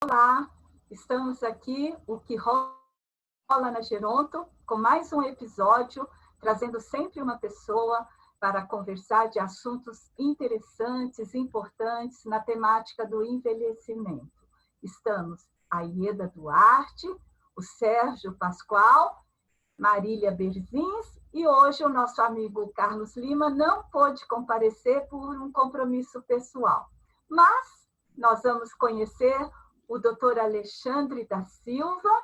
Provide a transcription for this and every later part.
Olá, estamos aqui, o que rola na Geronto, com mais um episódio, trazendo sempre uma pessoa para conversar de assuntos interessantes, importantes na temática do envelhecimento. Estamos a Ieda Duarte, o Sérgio Pascoal, Marília Berzins e hoje o nosso amigo Carlos Lima não pôde comparecer por um compromisso pessoal. Mas nós vamos conhecer o Dr. Alexandre da Silva,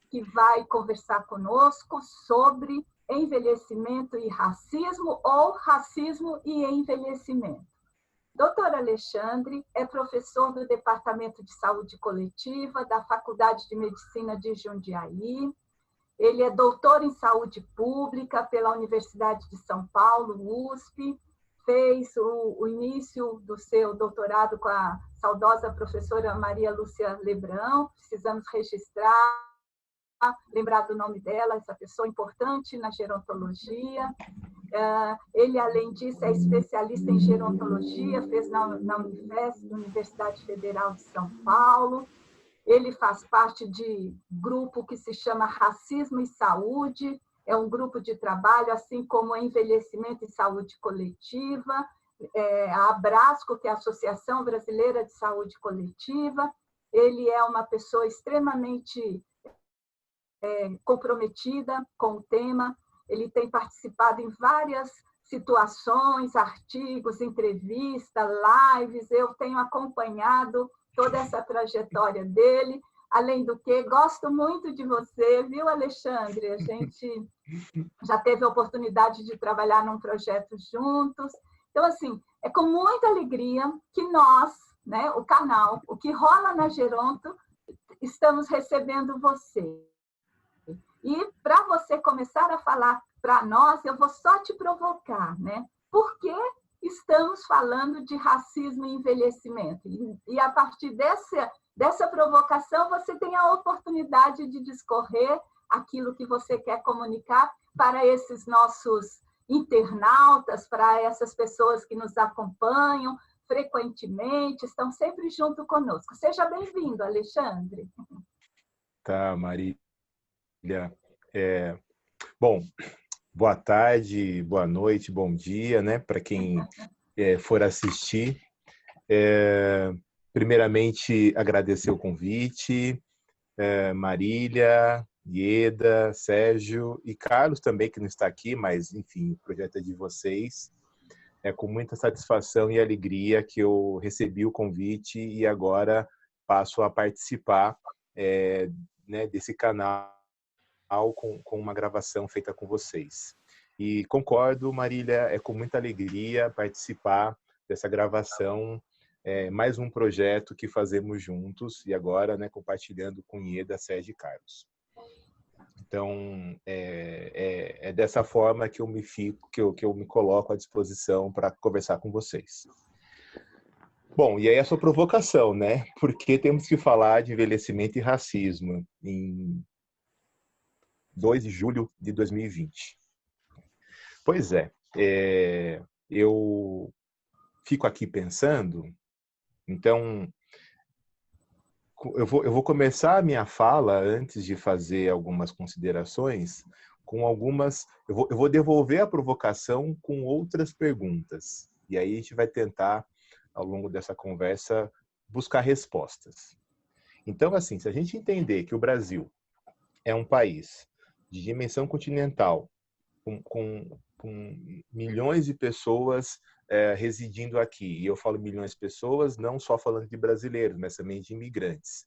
que vai conversar conosco sobre envelhecimento e racismo ou racismo e envelhecimento. Dr. Alexandre é professor do Departamento de Saúde Coletiva da Faculdade de Medicina de Jundiaí. Ele é doutor em saúde pública pela Universidade de São Paulo, USP, fez o início do seu doutorado com a saudosa professora Maria Lúcia Lebrão. Precisamos registrar, lembrar do nome dela, essa pessoa importante na gerontologia. Ele, além disso, é especialista em gerontologia, fez na Unifesp, Universidade Federal de São Paulo. Ele faz parte de grupo que se chama Racismo e Saúde, é um grupo de trabalho, assim como Envelhecimento e Saúde Coletiva, a Abrasco, que é a Associação Brasileira de Saúde Coletiva. Ele é uma pessoa extremamente comprometida com o tema, ele tem participado em várias situações, artigos, entrevistas, lives, eu tenho acompanhado toda essa trajetória dele. Além do que, gosto muito de você, viu, Alexandre? A gente já teve a oportunidade de trabalhar num projeto juntos. Então, assim, é com muita alegria que nós, né, o canal, o que rola na Geronto, estamos recebendo você. E para você começar a falar para nós, eu vou só te provocar, né? Por que estamos falando de racismo e envelhecimento? E a partir dessa provocação, você tem a oportunidade de discorrer aquilo que você quer comunicar para esses nossos internautas, para essas pessoas que nos acompanham frequentemente, estão sempre junto conosco. Seja bem-vindo, Alexandre. Tá, Marília. Bom, boa tarde, boa noite, bom dia, né? Para quem for assistir. Primeiramente, agradecer o convite, Marília, Ieda, Sérgio e Carlos também, que não está aqui, mas, enfim, o projeto é de vocês. É com muita satisfação e alegria que eu recebi o convite e agora passo a participar né, desse canal com uma gravação feita com vocês. E concordo, Marília, é com muita alegria participar dessa gravação, mais um projeto que fazemos juntos e agora, né, compartilhando com Ieda, Sérgio e Carlos. Então, é dessa forma que eu me coloco à disposição para conversar com vocês. Bom, e aí a sua provocação, né? Por que temos que falar de envelhecimento e racismo em 2 de julho de 2020? Pois eu fico aqui pensando, então eu vou começar a minha fala antes de fazer algumas considerações com algumas, eu vou devolver a provocação com outras perguntas. E aí a gente vai tentar, ao longo dessa conversa, buscar respostas. Então, assim, se a gente entender que o Brasil é um país de dimensão continental, com milhões de pessoas residindo aqui. E eu falo milhões de pessoas, não só falando de brasileiros, mas também de imigrantes.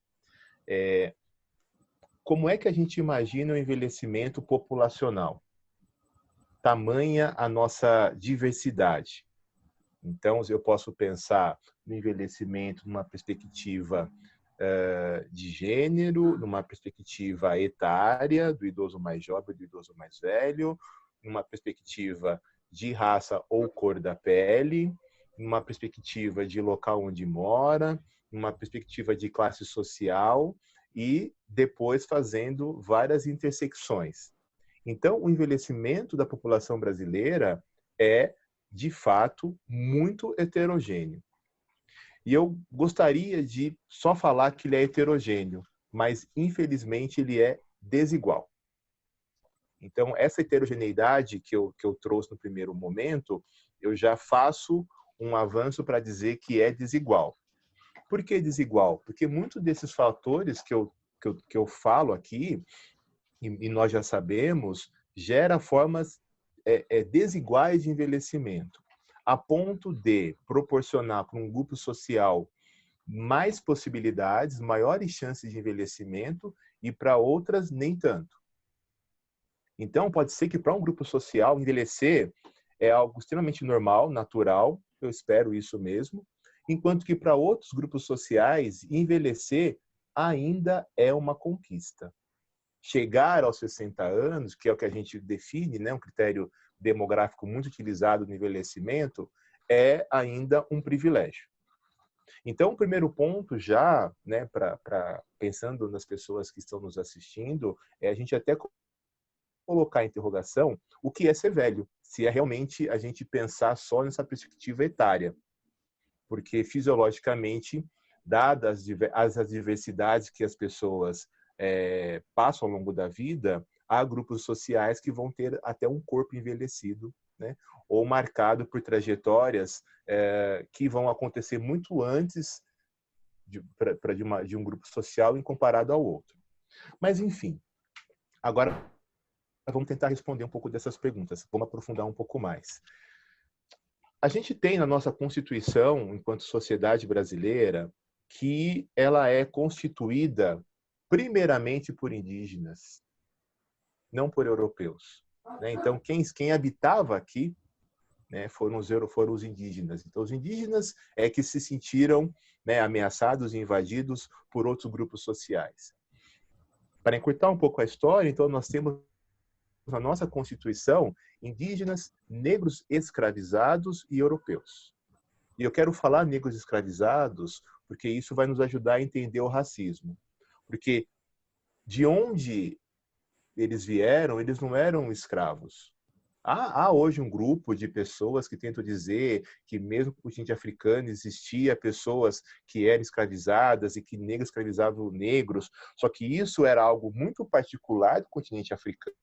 Como é que a gente imagina o envelhecimento populacional? Tamanha a nossa diversidade. Então, eu posso pensar no envelhecimento numa perspectiva de gênero, numa perspectiva etária, do idoso mais jovem, do idoso mais velho, numa perspectiva de raça ou cor da pele, numa perspectiva de local onde mora, numa perspectiva de classe social e depois fazendo várias intersecções. Então, o envelhecimento da população brasileira é, de fato, muito heterogêneo. E eu gostaria de só falar que ele é heterogêneo, mas infelizmente ele é desigual. Então, essa heterogeneidade que eu trouxe no primeiro momento, eu já faço um avanço para dizer que é desigual. Por que desigual? Porque muitos desses fatores que eu falo aqui, e nós já sabemos, gera formas desiguais de envelhecimento, a ponto de proporcionar para um grupo social mais possibilidades, maiores chances de envelhecimento, e para outras nem tanto. Então, pode ser que para um grupo social envelhecer é algo extremamente normal, natural, eu espero isso mesmo, enquanto que para outros grupos sociais envelhecer ainda é uma conquista. Chegar aos 60 anos, que é o que a gente define, né, um critério demográfico muito utilizado no envelhecimento, é ainda um privilégio. Então, o primeiro ponto já, né, pensando nas pessoas que estão nos assistindo, é a gente até colocar em interrogação o que é ser velho, se é realmente a gente pensar só nessa perspectiva etária. Porque, fisiologicamente, dadas as diversidades que as pessoas passam ao longo da vida, há grupos sociais que vão ter até um corpo envelhecido, né? Ou marcado por trajetórias que vão acontecer muito antes de um grupo social em comparado ao outro. Mas, enfim, agora vamos tentar responder um pouco dessas perguntas, vamos aprofundar um pouco mais. A gente tem na nossa Constituição, enquanto sociedade brasileira, que ela é constituída primeiramente por indígenas, não por europeus. Né? Então, quem habitava aqui, né, foram os indígenas. Então, os indígenas é que se sentiram, né, ameaçados e invadidos por outros grupos sociais. Para encurtar um pouco a história, então, nós temos na nossa Constituição indígenas, negros escravizados e europeus. E eu quero falar negros escravizados porque isso vai nos ajudar a entender o racismo. Porque de onde eles vieram, eles não eram escravos. Há hoje um grupo de pessoas que tentam dizer que mesmo com o continente africano existia pessoas que eram escravizadas e que negros escravizavam negros, só que isso era algo muito particular do continente africano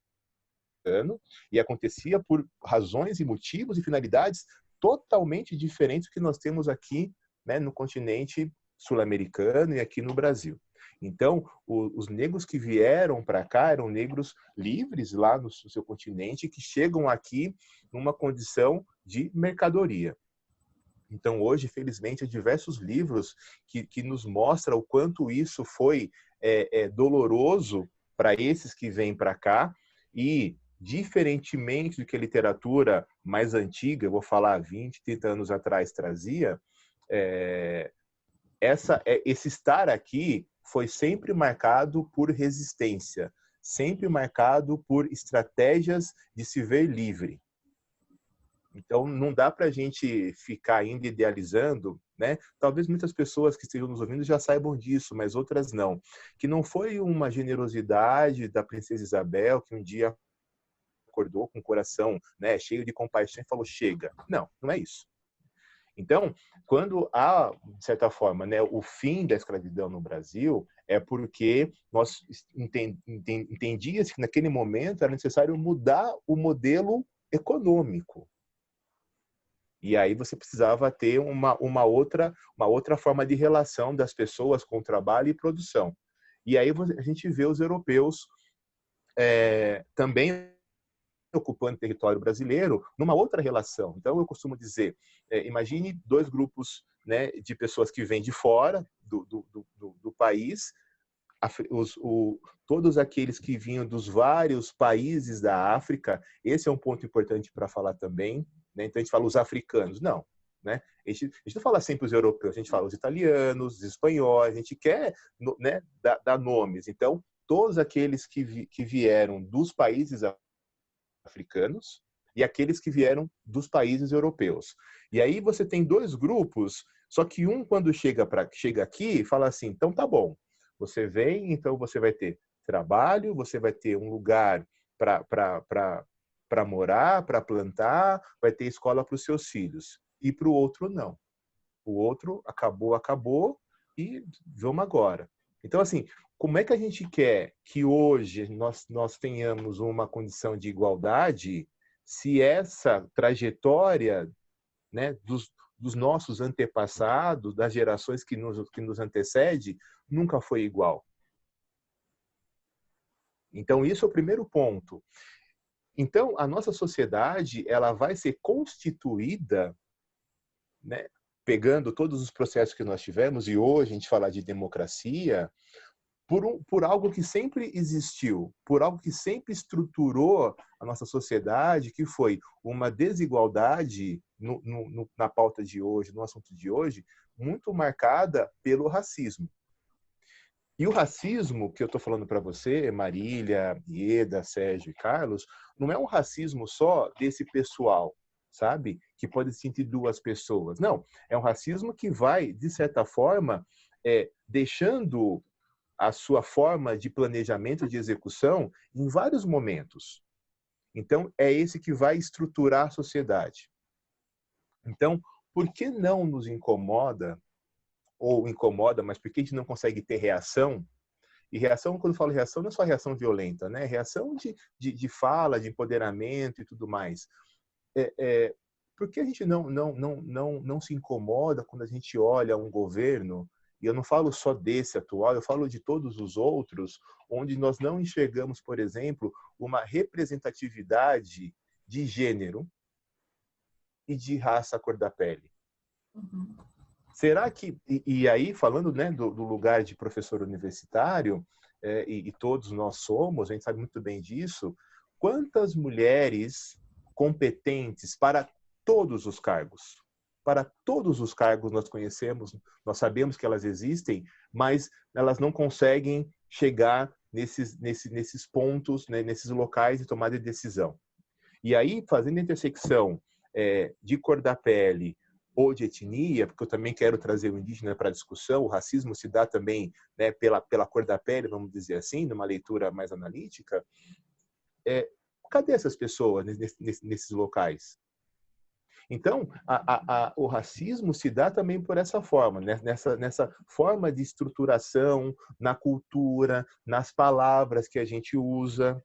e acontecia por razões e motivos e finalidades totalmente diferentes do que nós temos aqui, né, no continente sul-americano e aqui no Brasil. Então, os negros que vieram para cá eram negros livres lá no seu continente que chegam aqui numa condição de mercadoria. Então, hoje, felizmente, há diversos livros que nos mostram o quanto isso foi doloroso para esses que vêm para cá e, diferentemente do que a literatura mais antiga, eu vou falar 20, 30 anos atrás, trazia, esse estar aqui foi sempre marcado por resistência, sempre marcado por estratégias de se ver livre. Então, não dá para a gente ficar ainda idealizando, né? Talvez muitas pessoas que estejam nos ouvindo já saibam disso, mas outras não. Que não foi uma generosidade da princesa Isabel que um dia acordou com o coração, né, cheio de compaixão e falou, chega. Não, não é isso. Então, quando há, de certa forma, né, o fim da escravidão no Brasil, é porque nós entendíamos que naquele momento era necessário mudar o modelo econômico. E aí você precisava ter uma outra forma de relação das pessoas com trabalho e produção. E aí a gente vê os europeus também ocupando território brasileiro numa outra relação. Então, eu costumo dizer, imagine dois grupos, né, de pessoas que vêm de fora do país, todos aqueles que vinham dos vários países da África, esse é um ponto importante para falar também, né? Então, a gente fala os africanos, não. Né? A gente não fala sempre os europeus, a gente fala os italianos, os espanhóis, a gente quer, né, dar nomes. Então, todos aqueles que vieram dos países africanos e aqueles que vieram dos países europeus. E aí você tem dois grupos, só que um, quando chega aqui, fala assim, então tá bom, você vem, então você vai ter trabalho, você vai ter um lugar para morar, para plantar, vai ter escola para os seus filhos. E para o outro, não. O outro acabou, acabou e vamos agora. Então, assim, como é que a gente quer que hoje nós tenhamos uma condição de igualdade se essa trajetória, né, dos nossos antepassados, das gerações que nos antecedem, nunca foi igual? Então, isso é o primeiro ponto. Então, a nossa sociedade ela vai ser constituída, né, pegando todos os processos que nós tivemos, e hoje a gente falar de democracia, por algo que sempre existiu, por algo que sempre estruturou a nossa sociedade, que foi uma desigualdade na pauta de hoje, no assunto de hoje, muito marcada pelo racismo. E o racismo que eu estou falando para você, Marília, Ieda, Sérgio e Carlos, não é um racismo só desse pessoal, sabe? Que pode se sentir duas pessoas. Não, é um racismo que vai, de certa forma, deixando a sua forma de planejamento, de execução, em vários momentos. Então, é esse que vai estruturar a sociedade. Então, por que não nos incomoda, ou incomoda, mas por que a gente não consegue ter reação? E reação, quando eu falo reação, não é só reação violenta, né? Reação de fala, de empoderamento e tudo mais. Por que a gente não se incomoda quando a gente olha um governo, e eu não falo só desse atual, eu falo de todos os outros, onde nós não enxergamos, por exemplo, uma representatividade de gênero e de raça, cor da pele? Uhum. Será que, e aí falando, né, do lugar de professor universitário, e todos nós somos, a gente sabe muito bem disso, quantas mulheres competentes para todos os cargos? Para todos os cargos nós conhecemos, nós sabemos que elas existem, mas elas não conseguem chegar nesses pontos, né, nesses locais de tomada de decisão. E aí, fazendo a intersecção de cor da pele, ou de etnia, porque eu também quero trazer o indígena para a discussão, o racismo se dá também, né, pela cor da pele, vamos dizer assim, numa leitura mais analítica. Cadê essas pessoas nesses locais? Então, o racismo se dá também por essa forma, né? nessa forma de estruturação, na cultura, nas palavras que a gente usa.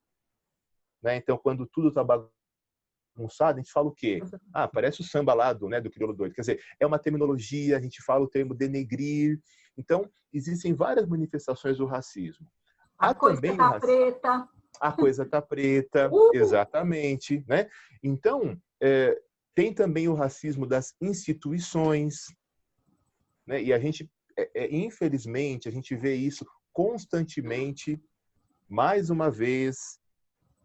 Né? Então, quando tudo está bagunçado, a gente fala o quê? Ah, parece o samba lá do crioulo doido. Quer dizer, é uma terminologia, a gente fala o termo denegrir. Então, existem várias manifestações do racismo. A coisa também tá preta. A coisa tá preta, exatamente. Né? Então, tem também o racismo das instituições. Né? E a gente, infelizmente, a gente vê isso constantemente. Mais uma vez,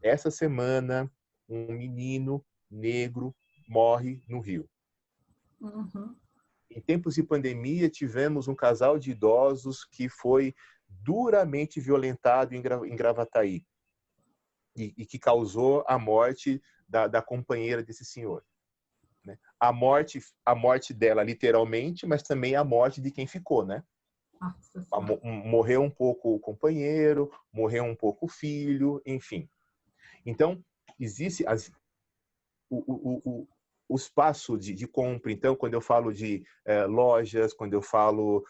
essa semana, um menino negro morre no Rio. Uhum. Em tempos de pandemia, tivemos um casal de idosos que foi duramente violentado em Gravataí e que causou a morte da companheira desse senhor. Né? A morte dela, literalmente, mas também a morte de quem ficou, né? Morreu um pouco o companheiro, morreu um pouco o filho, enfim. Então, existe o espaço de compra. Então, quando eu falo de lojas, quando eu falo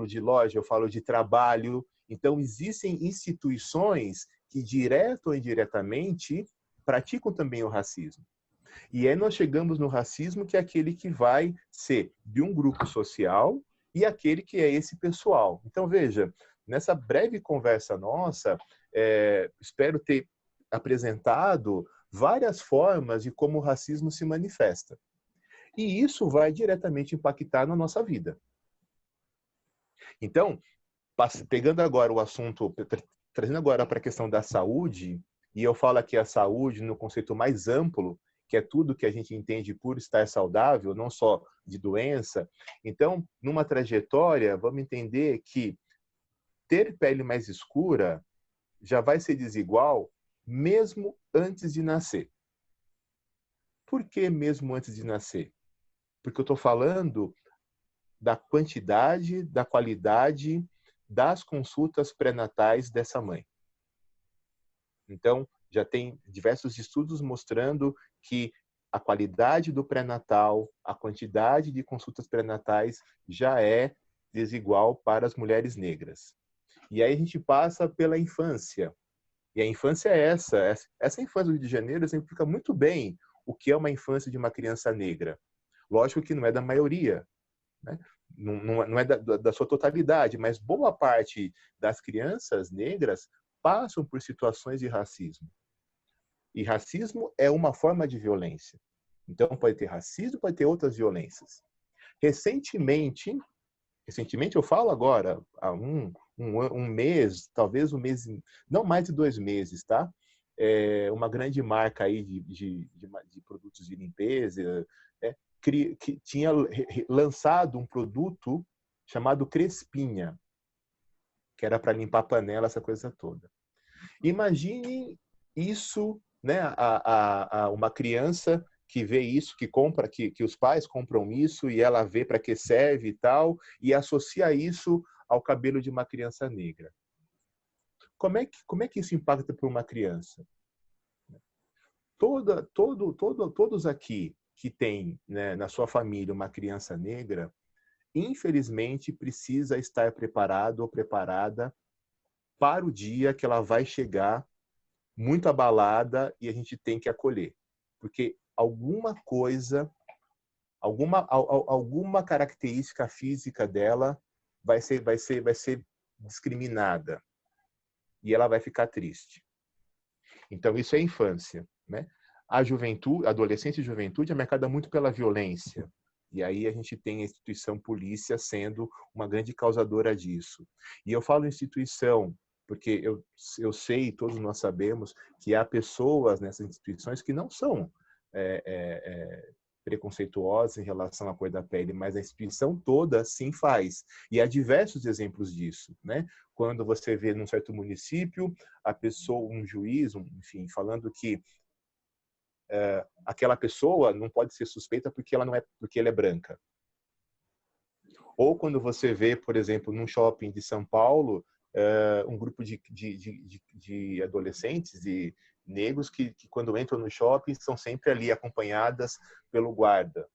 de loja, eu falo de trabalho. Então, existem instituições que, direto ou indiretamente, praticam também o racismo. E aí nós chegamos no racismo, que é aquele que vai ser de um grupo social e aquele que é esse pessoal. Então, veja, nessa breve conversa nossa, espero ter apresentado várias formas de como o racismo se manifesta. E isso vai diretamente impactar na nossa vida. Então, pegando agora o assunto, trazendo agora para a questão da saúde, e eu falo aqui a saúde no conceito mais amplo, que é tudo que a gente entende por estar saudável, não só de doença. Então, numa trajetória, vamos entender que ter pele mais escura já vai ser desigual mesmo antes de nascer. Por que mesmo antes de nascer? Porque eu estou falando da quantidade, da qualidade das consultas pré-natais dessa mãe. Então, já tem diversos estudos mostrando que a qualidade do pré-natal, a quantidade de consultas pré-natais já é desigual para as mulheres negras. E aí a gente passa pela infância. E a infância é essa. Essa infância do Rio de Janeiro exemplifica muito bem o que é uma infância de uma criança negra. Lógico que não é da maioria, né? Não é da sua totalidade, mas boa parte das crianças negras passam por situações de racismo. E racismo é uma forma de violência. Então, pode ter racismo, pode ter outras violências. Recentemente eu falo agora, há um mês, talvez um mês, não mais de 2 meses, tá? Uma grande marca aí de produtos de limpeza, que tinha lançado um produto chamado Crespinha, que era para limpar panela, essa coisa toda. Imagine isso, né? Uma criança que vê isso, que compra, que os pais compram isso e ela vê para que serve e tal, e associa isso ao cabelo de uma criança negra. Como é que isso impacta para uma criança? Todos aqui que têm, né, na sua família uma criança negra, infelizmente precisa estar preparado ou preparada para o dia que ela vai chegar muito abalada e a gente tem que acolher. Porque alguma coisa, alguma característica física dela vai ser discriminada e ela vai ficar triste. Então isso é infância, né? A juventude, a adolescência e juventude é marcada muito pela violência. E aí a gente tem a instituição polícia sendo uma grande causadora disso. E eu falo instituição porque eu sei, todos nós sabemos, que há pessoas nessas instituições que não são preconceituosas em relação à cor da pele, mas a instituição toda sim faz. E há diversos exemplos disso, né? Quando você vê num certo município, a pessoa, um juiz, enfim, falando que aquela pessoa não pode ser suspeita porque ela é branca. Ou quando você vê, por exemplo, num shopping de São Paulo, um grupo de adolescentes e negros que quando entram no shopping são sempre ali acompanhadas pelo guarda.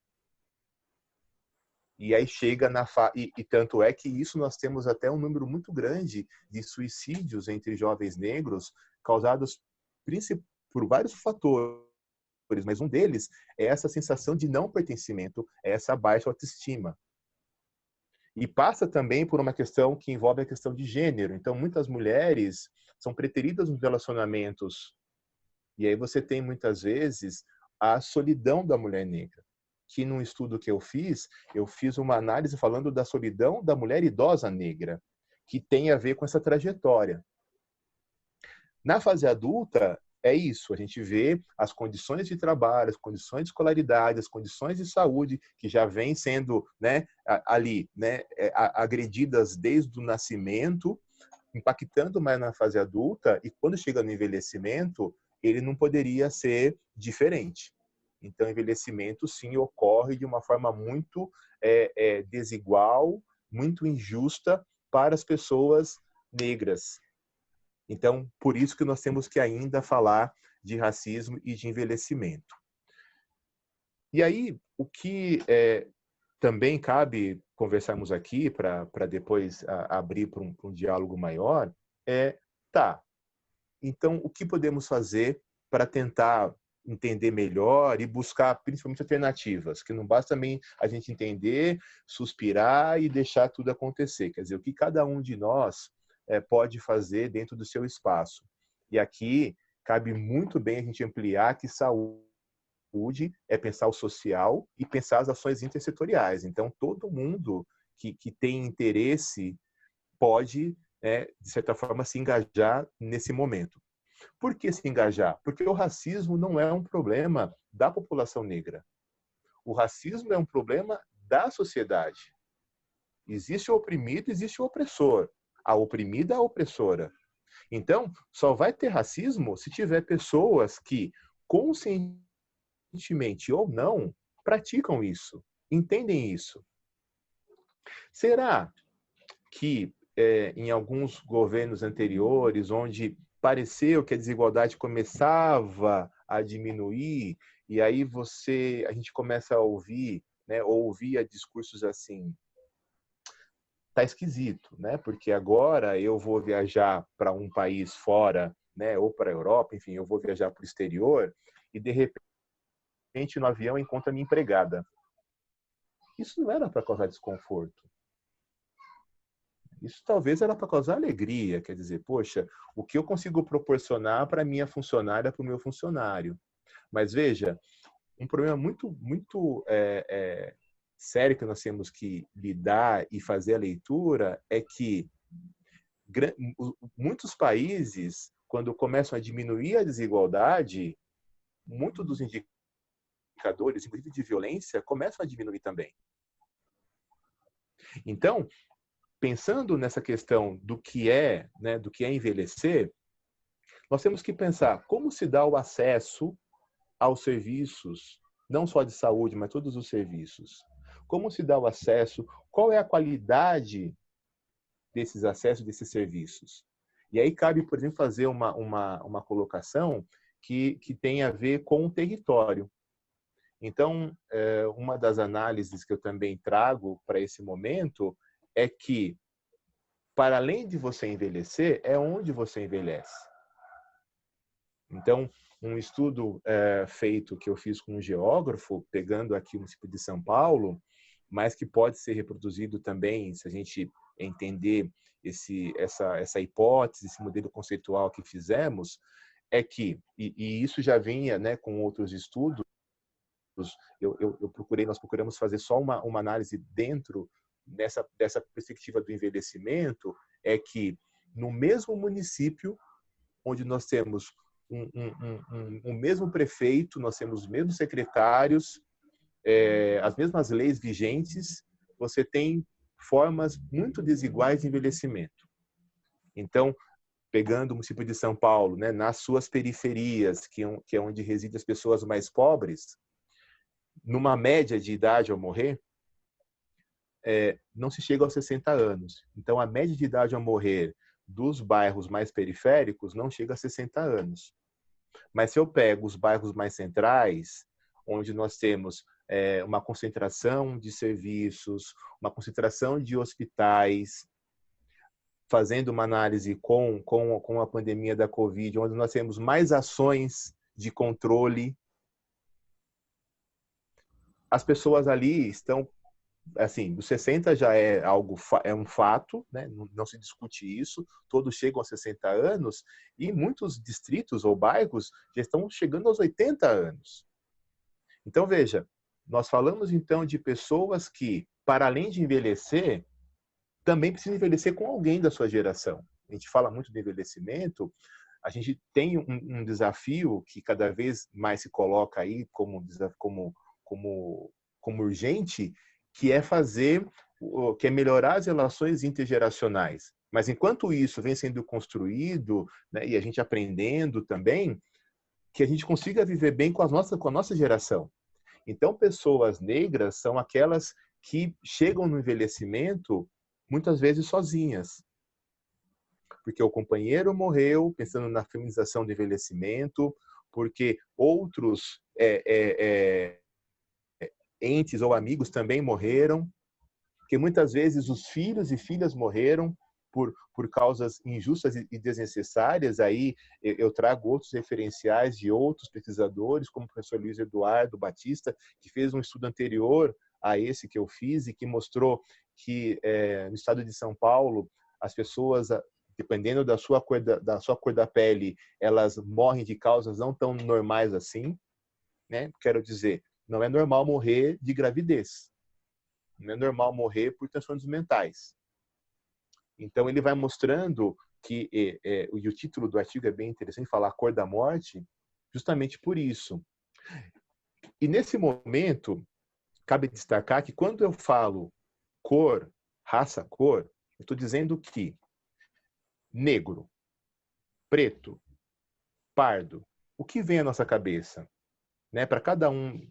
E aí chega e tanto é que isso nós temos até um número muito grande de suicídios entre jovens negros causados por vários fatores, mas um deles é essa sensação de não pertencimento, essa baixa autoestima. E passa também por uma questão que envolve a questão de gênero. Então, muitas mulheres são preteridas nos relacionamentos. E aí você tem, muitas vezes, a solidão da mulher negra. Que num estudo que eu fiz uma análise falando da solidão da mulher idosa negra, que tem a ver com essa trajetória. Na fase adulta, é isso, a gente vê as condições de trabalho, as condições de escolaridade, as condições de saúde que já vêm sendo, né, ali, né, agredidas desde o nascimento, impactando mais na fase adulta, e quando chega no envelhecimento, ele não poderia ser diferente. Então, o envelhecimento, sim, ocorre de uma forma muito desigual, muito injusta para as pessoas negras. Então, por isso que nós temos que ainda falar de racismo e de envelhecimento. E aí, o que também cabe conversarmos aqui, para depois abrir para um diálogo maior, então, o que podemos fazer para tentar entender melhor e buscar, principalmente, alternativas? Que não basta também a gente entender, suspirar e deixar tudo acontecer. Quer dizer, o que cada um de nós pode fazer dentro do seu espaço. E aqui cabe muito bem a gente ampliar que saúde é pensar o social e pensar as ações intersetoriais. Então, todo mundo que tem interesse pode, de certa forma, se engajar nesse momento. Por que se engajar? Porque o racismo não é um problema da população negra. O racismo é um problema da sociedade. Existe o oprimido, existe o opressor. A oprimida, a opressora. Então, só vai ter racismo se tiver pessoas que, conscientemente ou não, praticam isso, entendem isso. Será que em alguns governos anteriores, onde pareceu que a desigualdade começava a diminuir E aí a gente começa a ouvir, né, ou ouvia discursos assim, tá esquisito, né? Porque agora eu vou viajar para um país fora, né, ou para a Europa, enfim, eu vou viajar para o exterior e de repente no avião encontro a minha empregada. Isso não era para causar desconforto. Isso talvez era para causar alegria, quer dizer, poxa, o que eu consigo proporcionar para minha funcionária, para o meu funcionário. Mas veja, um problema muito sério que nós temos que lidar e fazer a leitura é que muitos países, quando começam a diminuir a desigualdade, muitos dos indicadores, inclusive de violência, começam a diminuir também. Então, pensando nessa questão do que é, né, do que é envelhecer, nós temos que pensar como se dá o acesso aos serviços, não só de saúde, mas todos os serviços. Como se dá o acesso, qual é a qualidade desses acessos, desses serviços. E aí cabe, por exemplo, fazer uma colocação que tem a ver com o território. Então, uma das análises que eu também trago para esse momento é que, para além de você envelhecer, é onde você envelhece. Então, um estudo feito que eu fiz com um geógrafo, pegando aqui o município de São Paulo, mas que pode ser reproduzido também, se a gente entender essa hipótese, esse modelo conceitual que fizemos, é que, e isso já vinha, né, com outros estudos, nós procuramos fazer só uma análise dentro dessa perspectiva do envelhecimento, é que no mesmo município, onde nós temos um mesmo prefeito, nós temos os mesmos secretários, as mesmas leis vigentes, você tem formas muito desiguais de envelhecimento. Então, pegando o município de São Paulo, né, nas suas periferias, que é onde residem as pessoas mais pobres, numa média de idade ao morrer, não se chega aos 60 anos. Então, a média de idade ao morrer dos bairros mais periféricos não chega a 60 anos. Mas se eu pego os bairros mais centrais, onde nós temos uma concentração de serviços, uma concentração de hospitais, fazendo uma análise com a pandemia da Covid, onde nós temos mais ações de controle, as pessoas ali estão, assim, dos 60 já é um fato, né? Não se discute isso, todos chegam aos 60 anos e muitos distritos ou bairros já estão chegando aos 80 anos. Então, veja, nós falamos então de pessoas que, para além de envelhecer, também precisam envelhecer com alguém da sua geração. A gente fala muito de envelhecimento, a gente tem um desafio que cada vez mais se coloca aí como urgente, que é melhorar as relações intergeracionais. Mas enquanto isso vem sendo construído, né, e a gente aprendendo também, que a gente consiga viver bem com a nossa geração. Então, pessoas negras são aquelas que chegam no envelhecimento muitas vezes sozinhas. Porque o companheiro morreu, pensando na feminização do envelhecimento, porque outros entes ou amigos também morreram, que muitas vezes os filhos e filhas morreram por causas injustas e desnecessárias. Aí eu trago outros referenciais de outros pesquisadores, como o professor Luiz Eduardo Batista, que fez um estudo anterior a esse que eu fiz e que mostrou que no estado de São Paulo, as pessoas, dependendo da sua cor da pele, elas morrem de causas não tão normais assim, né? Quero dizer, não é normal morrer de gravidez. Não é normal morrer por transtornos mentais. Então, ele vai mostrando que, e o título do artigo é bem interessante, falar a cor da morte, justamente por isso. E nesse momento, cabe destacar que quando eu falo cor, raça, cor, eu estou dizendo que negro, preto, pardo, o que vem à nossa cabeça? Né? Para cada um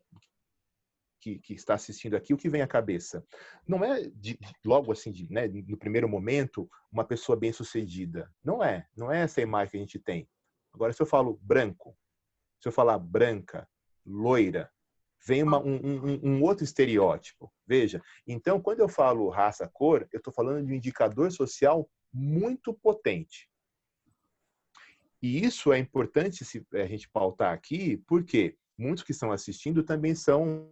que está assistindo aqui, o que vem à cabeça? Não é logo assim, né, no primeiro momento, uma pessoa bem-sucedida. Não é essa imagem que a gente tem. Agora, se eu falo branco, se eu falar branca, loira. Vem um outro estereótipo. Veja, então, quando eu falo raça-cor, eu estou falando de um indicador social muito potente. E isso é importante a gente pautar aqui, porque muitos que estão assistindo também são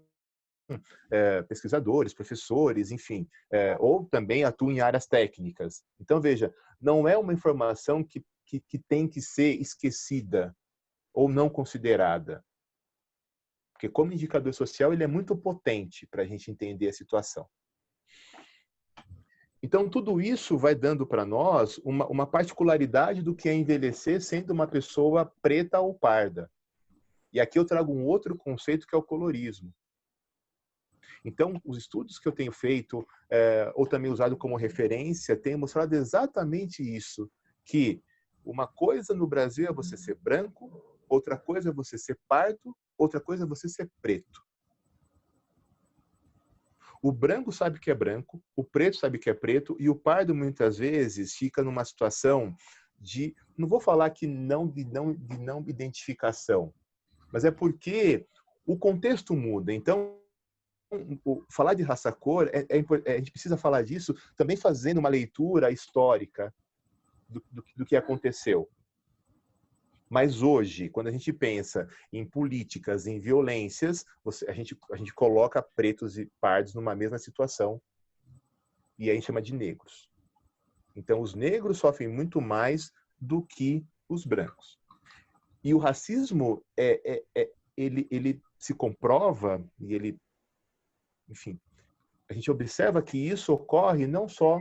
pesquisadores, professores, enfim, ou também atuam em áreas técnicas. Então, veja, não é uma informação que tem que ser esquecida ou não considerada. Porque como indicador social, ele é muito potente para a gente entender a situação. Então, tudo isso vai dando para nós uma particularidade do que é envelhecer sendo uma pessoa preta ou parda. E aqui eu trago um outro conceito que é o colorismo. Então, os estudos que eu tenho feito, ou também usado como referência, têm mostrado exatamente isso, que uma coisa no Brasil é você ser branco, outra coisa é você ser pardo, outra coisa é você ser preto. O branco sabe que é branco, o preto sabe que é preto, e o pardo muitas vezes fica numa situação de, não vou falar que de não identificação, mas é porque o contexto muda. Então, falar de raça-cor, a gente precisa falar disso também fazendo uma leitura histórica do que aconteceu. Mas hoje, quando a gente pensa em políticas, em violências, a gente coloca pretos e pardos numa mesma situação e a gente chama de negros. Então, os negros sofrem muito mais do que os brancos. E o racismo, ele se comprova e ele, enfim, a gente observa que isso ocorre não só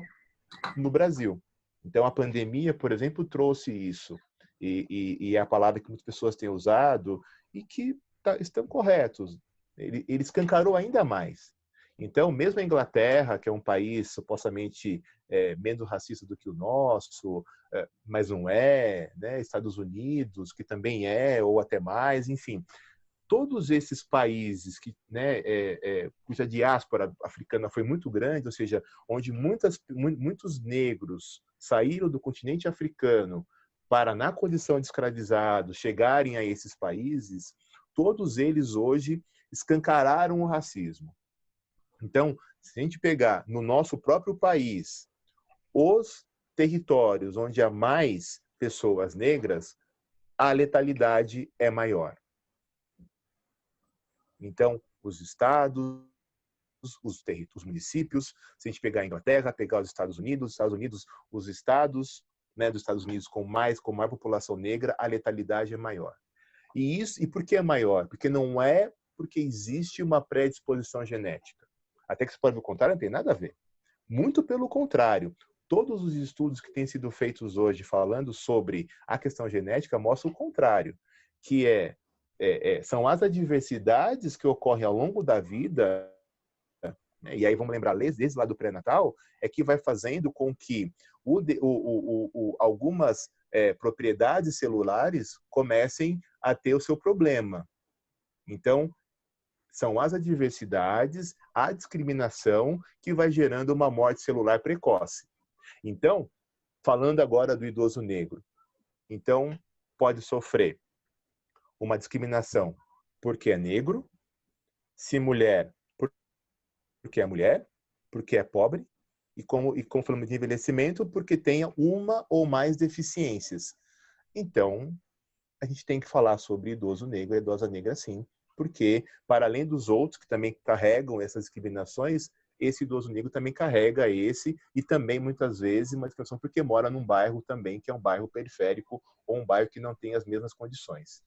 no Brasil. Então, a pandemia, por exemplo, trouxe isso. E é a palavra que muitas pessoas têm usado e que estão corretos. Ele escancarou ainda mais. Então, mesmo a Inglaterra, que é um país supostamente menos racista do que o nosso, mas não é, né? Estados Unidos, que também é, ou até mais, enfim. Todos esses países né, cuja diáspora africana foi muito grande, ou seja, onde muitos negros saíram do continente africano para, na condição de escravizados, chegarem a esses países, todos eles hoje escancararam o racismo. Então, se a gente pegar no nosso próprio país os territórios onde há mais pessoas negras, a letalidade é maior. Então, os estados, os municípios, se a gente pegar a Inglaterra, pegar os Estados Unidos, os estados, né, dos Estados Unidos com maior população negra, a letalidade é maior. E por que é maior? Porque não é porque existe uma predisposição genética. Até que se pode ver o contrário, não tem nada a ver. Muito pelo contrário. Todos os estudos que têm sido feitos hoje falando sobre a questão genética mostram o contrário, que são as adversidades que ocorrem ao longo da vida, né, e aí vamos lembrar desde lá do pré-natal, é que vai fazendo com que algumas propriedades celulares comecem a ter o seu problema. Então, são as adversidades, a discriminação que vai gerando uma morte celular precoce. Então, falando agora do idoso negro, então pode sofrer uma discriminação porque é negro, se mulher, porque é mulher, porque é pobre, e como falamos de envelhecimento, porque tenha uma ou mais deficiências. Então, a gente tem que falar sobre idoso negro e idosa negra sim, porque, para além dos outros que também carregam essas discriminações, esse idoso negro também carrega e também, muitas vezes, uma discriminação porque mora num bairro também, que é um bairro periférico, ou um bairro que não tem as mesmas condições.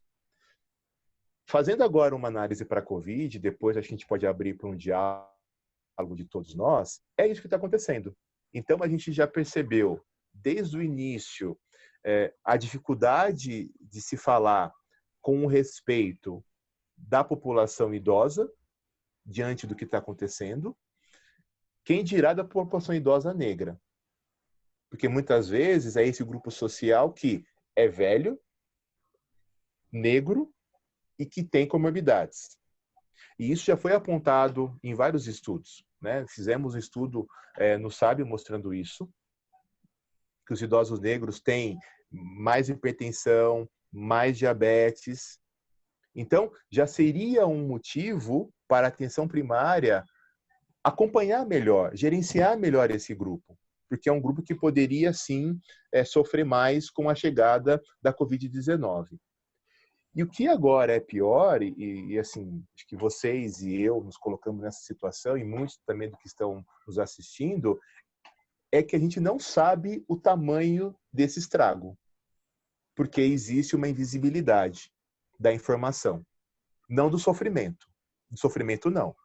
Fazendo agora uma análise para a Covid, depois a gente pode abrir para um diálogo de todos nós, é isso que está acontecendo. Então, a gente já percebeu, desde o início, a dificuldade de se falar com respeito da população idosa, diante do que está acontecendo, quem dirá da população idosa negra. Porque muitas vezes é esse grupo social que é velho, negro e que tem comorbidades. E isso já foi apontado em vários estudos, né? Fizemos um estudo no SAB mostrando isso, que os idosos negros têm mais hipertensão, mais diabetes, Então, já seria um motivo para a atenção primária acompanhar melhor, gerenciar melhor esse grupo, porque é um grupo que poderia, sim, sofrer mais com a chegada da Covid-19. E o que agora é pior, e assim, acho que vocês e eu nos colocamos nessa situação, e muitos também do que estão nos assistindo, é que a gente não sabe o tamanho desse estrago, porque existe uma invisibilidade da informação, não do sofrimento. Do sofrimento, não.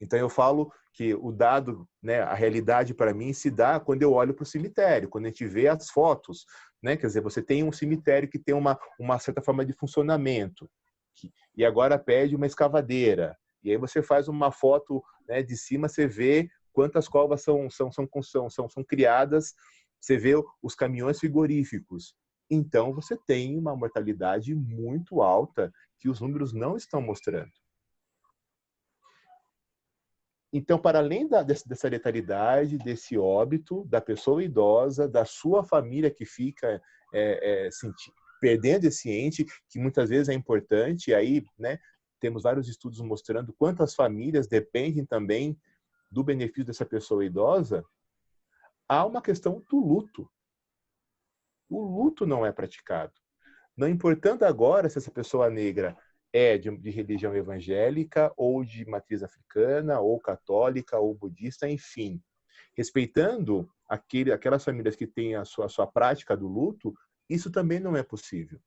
Então, eu falo que o dado, né, a realidade para mim se dá quando eu olho para o cemitério, quando a gente vê as fotos, né? Quer dizer, você tem um cemitério que tem uma certa forma de funcionamento, e agora pede uma escavadeira, e aí você faz uma foto, né, de cima, você vê quantas covas são criadas, você vê os caminhões frigoríficos. Então, você tem uma mortalidade muito alta que os números não estão mostrando. Então, para além dessa letalidade, desse óbito, da pessoa idosa, da sua família que fica perdendo esse ente, que muitas vezes é importante, e aí, né, temos vários estudos mostrando quantas famílias dependem também do benefício dessa pessoa idosa, há uma questão do luto. O luto não é praticado. Não importando agora se essa pessoa negra é de religião evangélica, ou de matriz africana, ou católica, ou budista, enfim. Respeitando aquelas famílias que têm a sua prática do luto, isso também não é possível.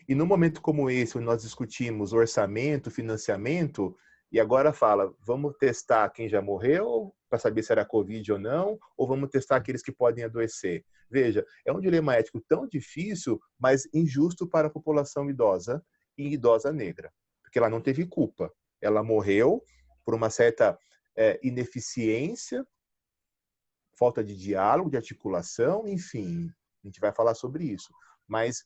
E num momento como esse, onde nós discutimos orçamento, financiamento, e agora fala, vamos testar quem já morreu, para saber se era Covid ou não, ou vamos testar aqueles que podem adoecer. Veja, é um dilema ético tão difícil, mas injusto para a população idosa e idosa negra, porque ela não teve culpa. Ela morreu por uma certa ineficiência, falta de diálogo, de articulação, enfim, a gente vai falar sobre isso. Mas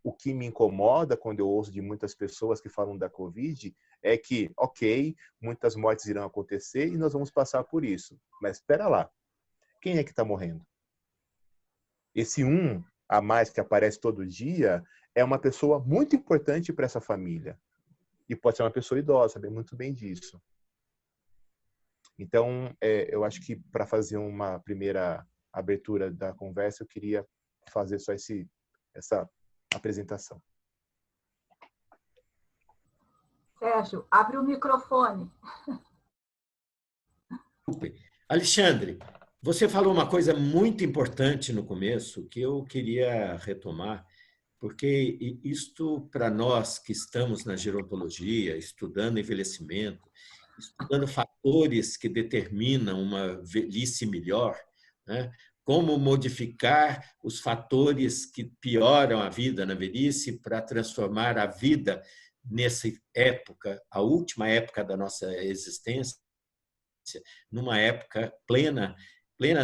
o que me incomoda quando eu ouço de muitas pessoas que falam da Covid é que, ok, muitas mortes irão acontecer e nós vamos passar por isso. Mas espera lá, quem é que está morrendo? Esse um a mais que aparece todo dia é uma pessoa muito importante para essa família. E pode ser uma pessoa idosa, sabe muito bem disso. Então, eu acho que para fazer uma primeira abertura da conversa, eu queria fazer só essa apresentação. Sérgio, abre o microfone. Alexandre, você falou uma coisa muito importante no começo que eu queria retomar, porque isto, para nós que estamos na gerontologia, estudando envelhecimento, estudando fatores que determinam uma velhice melhor, né? Como modificar os fatores que pioram a vida na velhice para transformar a vida nessa época, a última época da nossa existência, numa época plena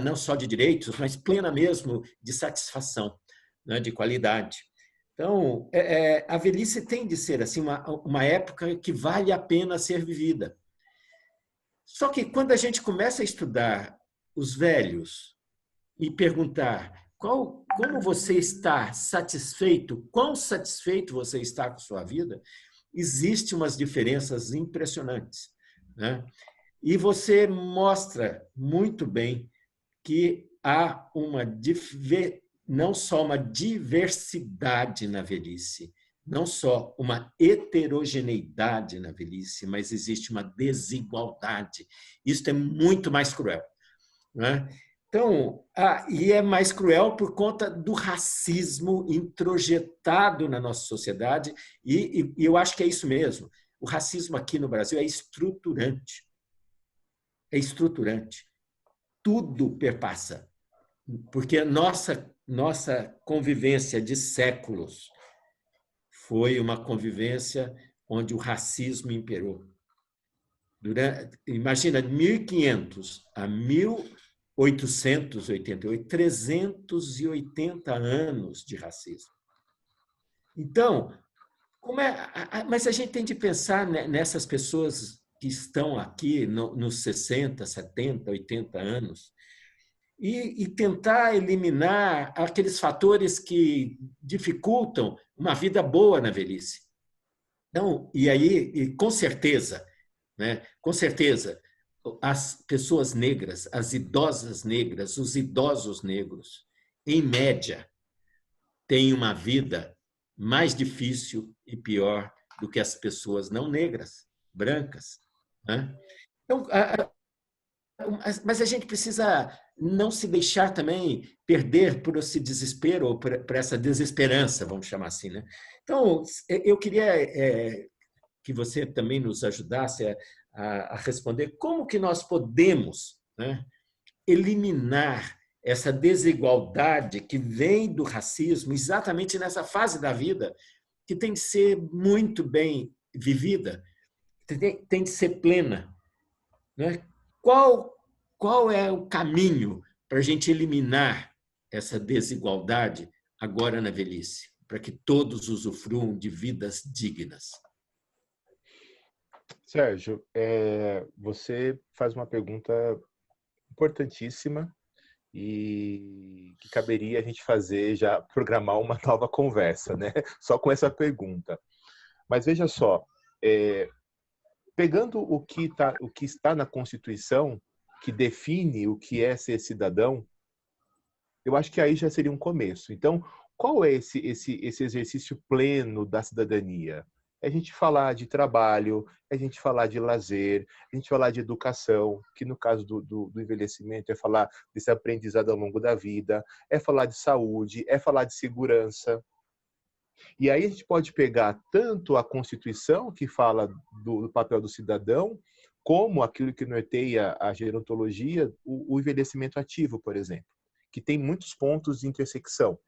não só de direitos, mas plena mesmo de satisfação, né, de qualidade. Então, a velhice tem de ser assim uma época que vale a pena ser vivida. Só que quando a gente começa a estudar os velhos e perguntar como você está satisfeito, quão satisfeito você está com a sua vida, existem umas diferenças impressionantes, né? E você mostra muito bem que há não só uma diversidade na velhice, não só uma heterogeneidade na velhice, mas existe uma desigualdade. Isso é muito mais cruel, né? Então, e é mais cruel por conta do racismo introjetado na nossa sociedade, e eu acho que é isso mesmo. O racismo aqui no Brasil é estruturante. É estruturante. Tudo perpassa, porque a nossa convivência de séculos foi uma convivência onde o racismo imperou. Imagina, de 1500 a 1888, 380 anos de racismo. Então, mas a gente tem de pensar nessas pessoas que estão aqui nos 60, 70, 80 anos, e tentar eliminar aqueles fatores que dificultam uma vida boa na velhice. Então, e aí, com certeza, né? Com certeza, as pessoas negras, as idosas negras, os idosos negros, em média, têm uma vida mais difícil e pior do que as pessoas não negras, brancas, né? Então, mas a gente precisa não se deixar também perder por esse desespero ou por essa desesperança, vamos chamar assim, né? Então, eu queria que você também nos ajudasse a responder como que nós podemos, né, eliminar essa desigualdade que vem do racismo exatamente nessa fase da vida, que tem que ser muito bem vivida, tem que ser plena, né? Qual é o caminho para a gente eliminar essa desigualdade agora na velhice, para que todos usufruam de vidas dignas? Sérgio, você faz uma pergunta importantíssima e que caberia a gente fazer, já programar uma nova conversa, né? Só com essa pergunta. Mas veja só, pegando o que está na Constituição, que define o que é ser cidadão, eu acho que aí já seria um começo. Então, qual é esse exercício pleno da cidadania? É a gente falar de trabalho, é a gente falar de lazer, a gente falar de educação, que no caso do envelhecimento é falar desse aprendizado ao longo da vida, é falar de saúde, é falar de segurança. E aí a gente pode pegar tanto a Constituição, que fala do papel do cidadão, como aquilo que norteia a gerontologia, o envelhecimento ativo, por exemplo, que tem muitos pontos de intersecção.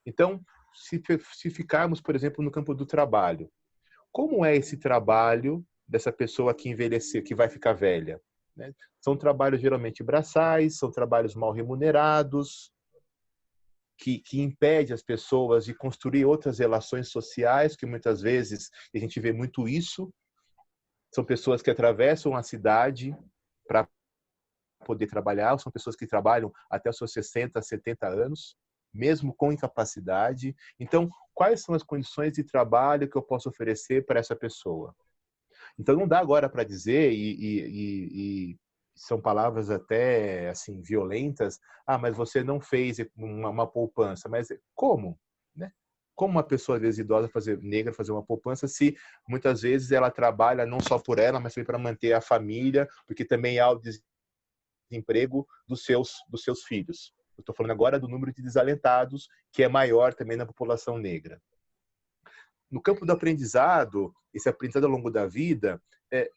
Então, se ficarmos, por exemplo, no campo do trabalho, como é esse trabalho dessa pessoa que envelheceu, que vai ficar velha? Né? São trabalhos geralmente braçais, são trabalhos mal remunerados, que impede as pessoas de construir outras relações sociais, que muitas vezes a gente vê muito isso. São pessoas que atravessam a cidade para poder trabalhar, são pessoas que trabalham até os seus 60, 70 anos, mesmo com incapacidade. Então, quais são as condições de trabalho que eu posso oferecer para essa pessoa? Então, não dá agora para dizer, e são palavras até assim violentas, mas você não fez uma poupança. Mas como? Né? Como uma pessoa, às vezes, idosa, negra, fazer uma poupança, se muitas vezes ela trabalha não só por ela, mas também para manter a família, porque também há o desemprego dos seus filhos. Eu estou falando agora do número de desalentados, que é maior também na população negra. No campo do aprendizado, esse aprendizado ao longo da vida,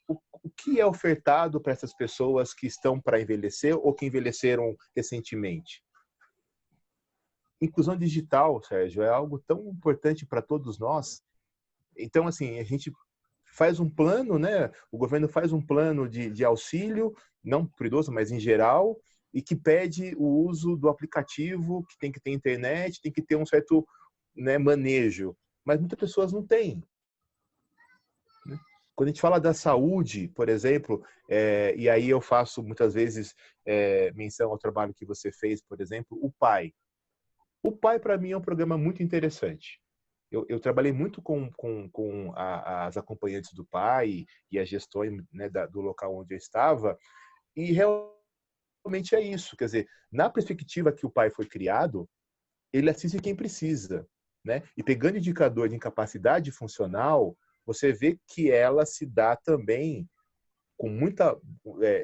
o que é ofertado para essas pessoas que estão para envelhecer ou que envelheceram recentemente? Inclusão digital, Sérgio, é algo tão importante para todos nós. Então, assim, a gente faz um plano, né? O governo faz um plano de auxílio, não para o idoso, mas em geral, e que pede o uso do aplicativo, que tem que ter internet, tem que ter um certo, né, manejo. Mas muitas pessoas não têm. Né? Quando a gente fala da saúde, por exemplo, e aí eu faço muitas vezes menção ao trabalho que você fez, por exemplo, o PAI. O PAI, para mim, é um programa muito interessante. Eu trabalhei muito com as acompanhantes do PAI e as gestões, né, do local onde eu estava, e realmente é isso. Quer dizer, na perspectiva que o PAI foi criado, ele assiste quem precisa. Né? E pegando indicador de incapacidade funcional, você vê que ela se dá também com muita,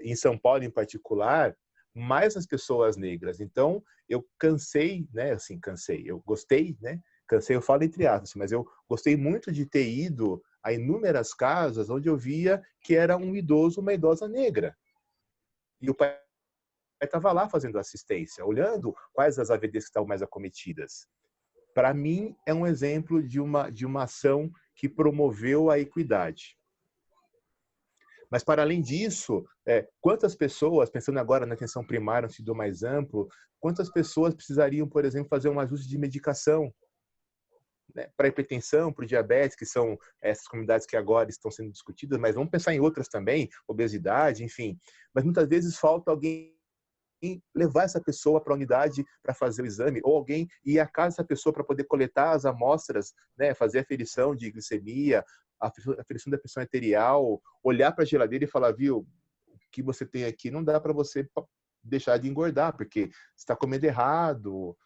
em São Paulo em particular, mais nas pessoas negras. Então, eu cansei, né? Assim, eu gostei, né? Cansei, eu falo entre aspas, mas eu gostei muito de ter ido a inúmeras casas onde eu via que era um idoso, uma idosa negra. E o pai estava lá fazendo assistência, olhando quais as AVDs que estavam mais acometidas. Para mim, é um exemplo de uma ação que promoveu a equidade. Mas, para além disso, quantas pessoas, pensando agora na atenção primária, no sentido mais amplo, quantas pessoas precisariam, por exemplo, fazer um ajuste de medicação, né, para hipertensão, para o diabetes, que são essas comunidades que agora estão sendo discutidas, mas vamos pensar em outras também, obesidade, enfim. Mas muitas vezes falta alguém levar essa pessoa para a unidade para fazer o exame, ou alguém ir à casa dessa pessoa para poder coletar as amostras, né, fazer a aferição de glicemia, a aferição da pressão arterial, olhar para a geladeira e falar, viu, o que você tem aqui não dá para você deixar de engordar, porque você está comendo errado,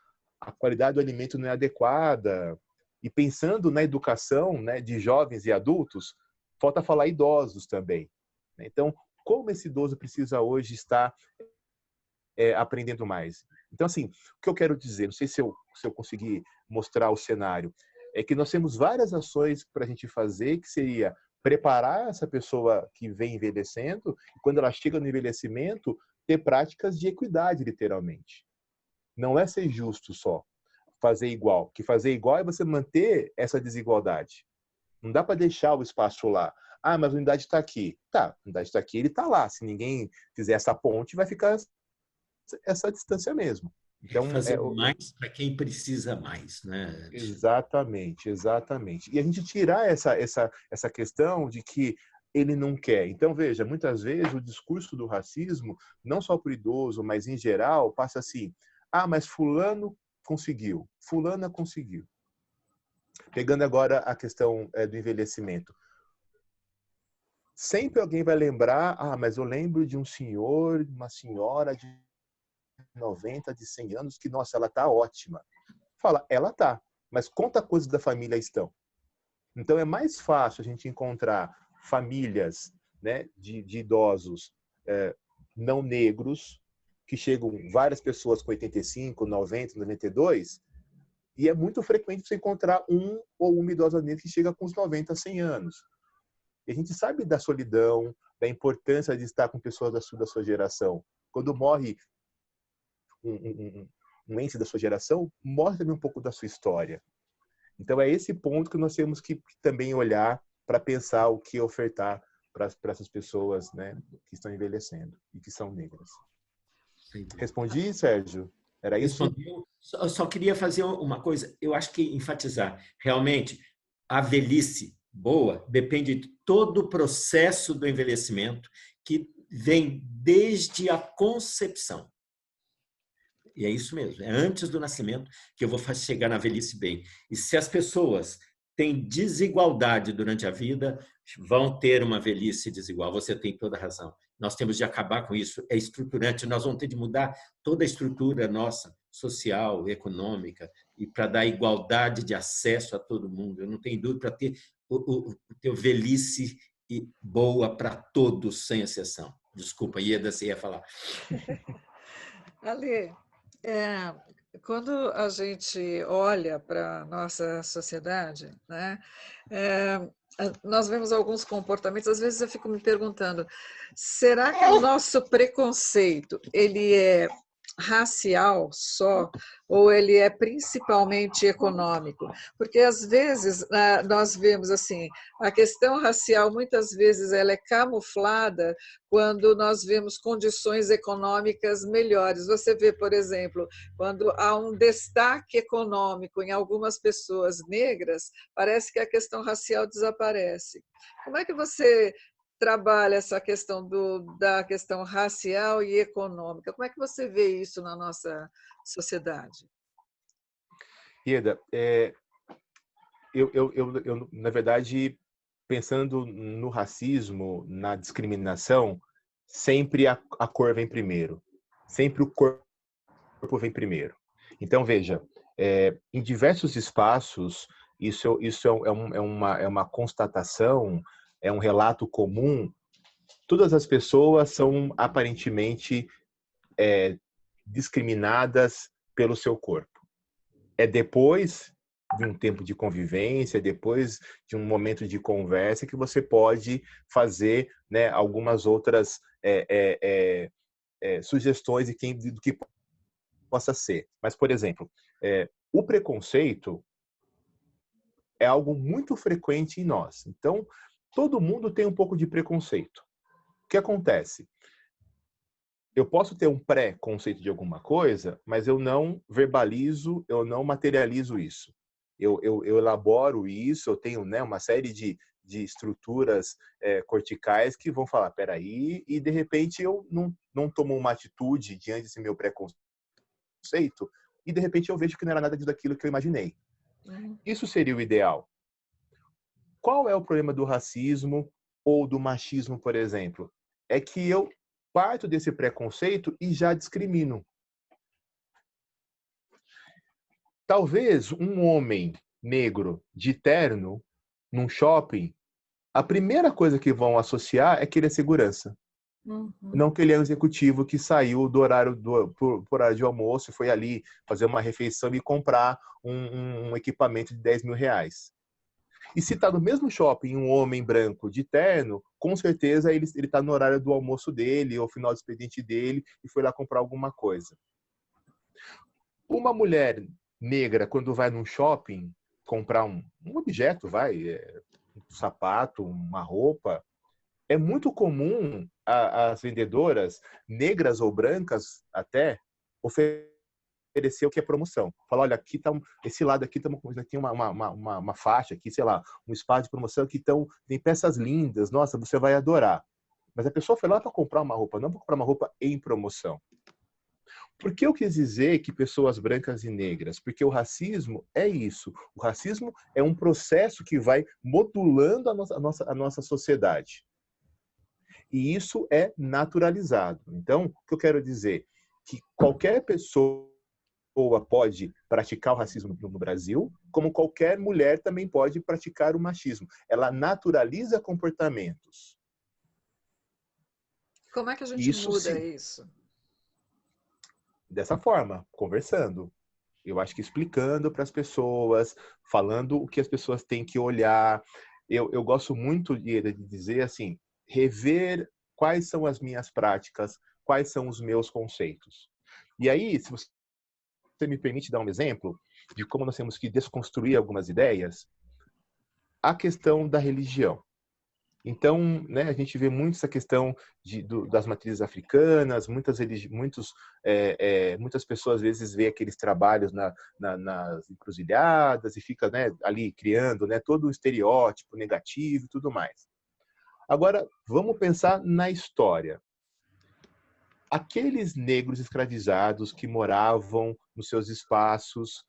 a qualidade do alimento não é adequada. E pensando na educação, né, de jovens e adultos, falta falar idosos também. Então, como esse idoso precisa hoje estar aprendendo mais? Então, assim, o que eu quero dizer, não sei se eu conseguir mostrar o cenário, é que nós temos várias ações para a gente fazer, que seria preparar essa pessoa que vem envelhecendo, e quando ela chega no envelhecimento, ter práticas de equidade, literalmente. Não é ser justo só, fazer igual. Que fazer igual é você manter essa desigualdade. Não dá para deixar o espaço lá. Ah, mas a unidade está aqui. Tá, a unidade está aqui, ele está lá. Se ninguém fizer essa ponte, vai ficar essa distância mesmo. Então, fazer mais para quem precisa mais, né? Exatamente, exatamente. E a gente tirar essa questão de que ele não quer. Então, veja, muitas vezes o discurso do racismo, não só para o idoso, mas em geral, passa assim, ah, mas fulano conseguiu, fulana conseguiu. Pegando agora a questão do envelhecimento. Sempre alguém vai lembrar, ah, mas eu lembro de um senhor, uma senhora de 90, de 100 anos, que, nossa, ela tá ótima. Fala, ela tá, mas quantas coisas da família estão? Então, é mais fácil a gente encontrar famílias, né, de idosos não negros, que chegam várias pessoas com 85, 90, 92, e é muito frequente você encontrar um ou uma idosa negra que chega com uns 90, 100 anos. E a gente sabe da solidão, da importância de estar com pessoas da sua geração. Quando morre um ente da sua geração, morre também um pouco da sua história. Então, é esse ponto que nós temos que também olhar para pensar o que ofertar para essas pessoas, né, que estão envelhecendo e que são negras. Respondi, Sérgio? Era isso? Respondeu. Eu só queria fazer uma coisa, eu acho que enfatizar. Realmente, a velhice boa depende de todo o processo do envelhecimento que vem desde a concepção. E é isso mesmo, é antes do nascimento que eu vou chegar na velhice bem. E se as pessoas têm desigualdade durante a vida, vão ter uma velhice desigual. Você tem toda a razão. Nós temos de acabar com isso. É estruturante. Nós vamos ter de mudar toda a estrutura nossa, social, econômica, e para dar igualdade de acesso a todo mundo. Eu não tenho dúvida, para ter velhice boa para todos, sem exceção. Desculpa, Ieda, você ia falar. Ali, quando a gente olha para a nossa sociedade, né, nós vemos alguns comportamentos, às vezes eu fico me perguntando, será que o nosso preconceito ele é racial só, ou ele é principalmente econômico? Porque às vezes nós vemos assim, a questão racial muitas vezes ela é camuflada quando nós vemos condições econômicas melhores. Você vê, por exemplo, quando há um destaque econômico em algumas pessoas negras, parece que a questão racial desaparece. Como é que você trabalha essa questão da questão racial e econômica? Como é que você vê isso na nossa sociedade? Ieda, eu, na verdade, pensando no racismo, na discriminação, sempre a cor vem primeiro. Sempre o corpo vem primeiro. Então, veja, em diversos espaços, isso é uma constatação, é um relato comum. Todas as pessoas são aparentemente discriminadas pelo seu corpo. É depois de um tempo de convivência, depois de um momento de conversa, que você pode fazer, né, algumas outras sugestões do que possa ser. Mas, por exemplo, o preconceito é algo muito frequente em nós. Então, todo mundo tem um pouco de preconceito. O que acontece? Eu posso ter um pré-conceito de alguma coisa, mas eu não verbalizo, eu não materializo isso. Eu elaboro isso, eu tenho, né, uma série de de estruturas corticais que vão falar, peraí, e de repente eu não tomo uma atitude diante desse meu preconceito, e de repente eu vejo que não era nada daquilo que eu imaginei. Isso seria o ideal. Qual é o problema do racismo ou do machismo, por exemplo? É que eu parto desse preconceito e já discrimino. Talvez um homem negro de terno num shopping, a primeira coisa que vão associar é que ele é segurança. Não que ele é um executivo que saiu do horário por horário de almoço e foi ali fazer uma refeição e comprar um equipamento de 10 mil reais. E se está no mesmo shopping um homem branco de terno, com certeza ele está no horário do almoço dele ou final do expediente dele e foi lá comprar alguma coisa. Uma mulher negra, quando vai num shopping comprar um objeto, um sapato, uma roupa, é muito comum as vendedoras, negras ou brancas até, oferecer o que é promoção. Fala, olha, aqui tá esse lado aqui tem uma faixa aqui, sei lá, um espaço de promoção que tem peças lindas, nossa, você vai adorar. Mas a pessoa foi lá para comprar uma roupa, não para comprar uma roupa em promoção. Por que eu quis dizer que pessoas brancas e negras? Porque o racismo é isso. O racismo é um processo que vai modulando a nossa sociedade. E isso é naturalizado. Então, o que eu quero dizer? Que qualquer pessoa pode praticar o racismo no Brasil, como qualquer mulher também pode praticar o machismo. Ela naturaliza comportamentos. Como é que a gente muda isso? Dessa forma, conversando. Eu acho que explicando para as pessoas, falando o que as pessoas têm que olhar. Eu gosto muito de dizer assim, rever quais são as minhas práticas, quais são os meus conceitos. E aí, se você me permite dar um exemplo de como nós temos que desconstruir algumas ideias, a questão da religião. Então, né, a gente vê muito essa questão das matrizes africanas, muitas pessoas às vezes vê aqueles trabalhos nas encruzilhadas e fica, né, ali criando, né, todo um estereótipo negativo e tudo mais. Agora, vamos pensar na história. Aqueles negros escravizados que moravam nos seus espaços,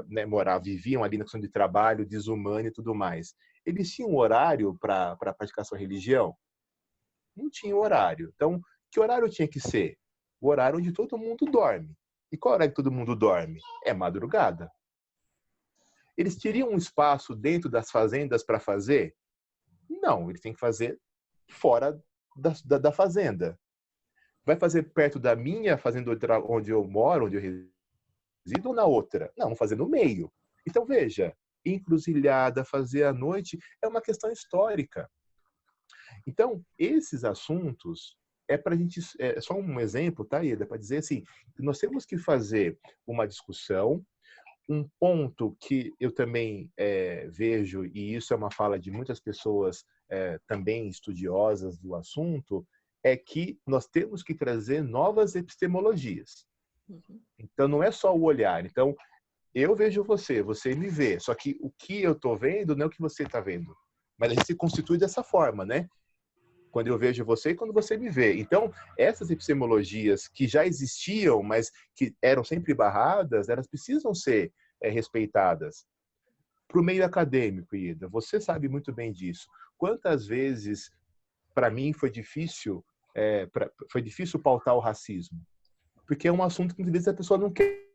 né, viviam ali na questão de trabalho, desumano e tudo mais. Eles tinham horário para praticar sua religião? Não tinha horário. Então, que horário tinha que ser? O horário onde todo mundo dorme. E qual horário que todo mundo dorme? É madrugada. Eles teriam um espaço dentro das fazendas para fazer? Não, eles têm que fazer fora da fazenda. Vai fazer perto da minha fazenda onde eu moro, onde eu resido, ou na outra? Não, vamos fazer no meio. Então, veja, encruzilhada, fazer à noite, é uma questão histórica. Então, esses assuntos, é só um exemplo, tá, Ieda? Para dizer assim, nós temos que fazer uma discussão. Um ponto que eu também vejo, e isso é uma fala de muitas pessoas também estudiosas do assunto, é que nós temos que trazer novas epistemologias. Então, não é só o olhar. Então, eu vejo você me vê. Só que o que eu estou vendo não é o que você está vendo. Mas a gente se constitui dessa forma, né? Quando eu vejo você e quando você me vê. Então, essas epistemologias que já existiam, mas que eram sempre barradas, elas precisam ser respeitadas. Para o meio acadêmico, Ieda, você sabe muito bem disso. Quantas vezes, para mim, foi difícil pautar o racismo? Porque é um assunto que, muitas vezes, a pessoa não quer